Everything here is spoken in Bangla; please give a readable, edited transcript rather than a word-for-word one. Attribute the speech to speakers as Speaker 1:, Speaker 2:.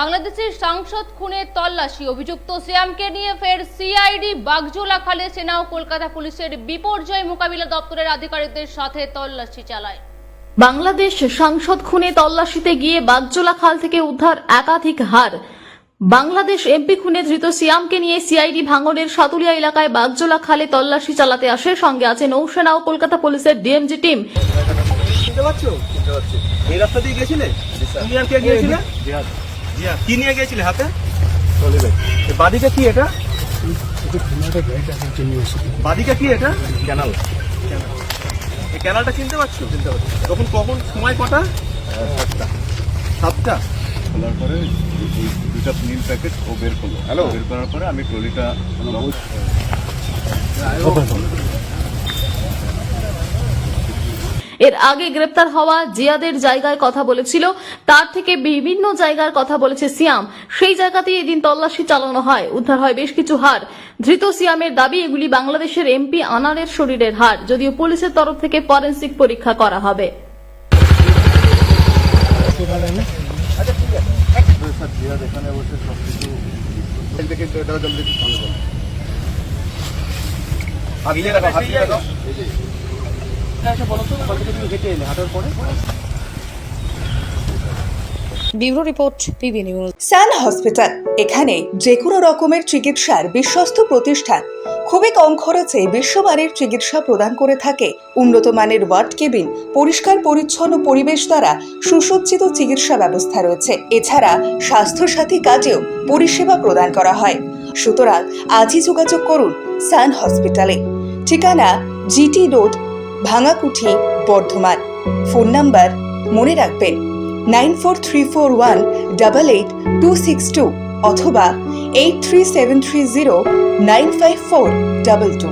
Speaker 1: বাংলাদেশের সাংসদ খুনের তল্লাশি, অভিযুক্ত সিয়ামকে নিয়ে ফের সিআইডি বাগজোলা খালে সেনা ও কলকাতা পুলিশের বিপর্যয় মোকাবিলা দপ্তরের আধিকারিকদের সাথে তল্লাশি চালায়।
Speaker 2: বাংলাদেশ সাংসদ খুনে তল্লাশিতে গিয়ে বাগজোলা খাল থেকে উদ্ধার একাধিক হার। বাংলাদেশ এমপি খুনে ধৃত সিয়ামকে নিয়ে সিআইডি ভাঙনের সাতুলিয়া এলাকায় বাগজোলা খালে তল্লাশি চালাতে আসে। সঙ্গে আছে নৌসেনা ও কলকাতা পুলিশের ডিএমজি টিম।
Speaker 3: এই রাস্তা দিয়ে গেছিলে? তুমি আর কে গিয়েছিলে? কি নিয়ে গিয়েছিলে হাতে? বাদিকা কি এটা? বাদিকা কি এটা? ক্যানাল। এই ক্যানালটা চিনতে পারছো? তখন কখন সময় কটা? 7টা।
Speaker 4: খোলার পরে দুটা নীল প্যাকেট ও বের করলো। বের করার পরে আমি ট্রলিটা
Speaker 2: এর আগে গ্রেপ্তার হওয়া জিয়াদের জায়গায় কথা বলেছিল, তার থেকে বিভিন্ন জায়গার কথা বলেছে সিয়াম। সেই জায়গাতেই এদিন তল্লাশি চালানো হয়। উদ্ধার হয় বেশ কিছু হার। ধৃত সিয়ামের দাবি এগুলি বাংলাদেশের এমপি আনারের শরীরের হার, যদিও পুলিশের তরফ থেকে ফরেনসিক পরীক্ষা করা হবে।
Speaker 4: এখানে বসে সবকিছু
Speaker 5: ব্যুরো রিপোর্ট পিবি নিউজ।
Speaker 6: সান হসপিটাল, এখানে যে কোনো রকমের চিকিৎসার বিশ্বস্ত প্রতিষ্ঠান। খুবই কম খরচে বিশ্বমানের চিকিৎসা প্রদান করে থাকে। উন্নত মানের ওয়ার্ড কেবিন, পরিষ্কার পরিচ্ছন্ন পরিবেশ দ্বারা সুসজ্জিত চিকিৎসা ব্যবস্থা রয়েছে। এছাড়া স্বাস্থ্য সাথী কাজেও পরিষেবা প্রদান করা হয়। সুতরাং আজই যোগাযোগ করুন সান হসপিটালে। ঠিকানা GT road, Bhangakuthi, Bardhaman. Phone number মনে রাখবেন 9434188262 অথবা 83730954222।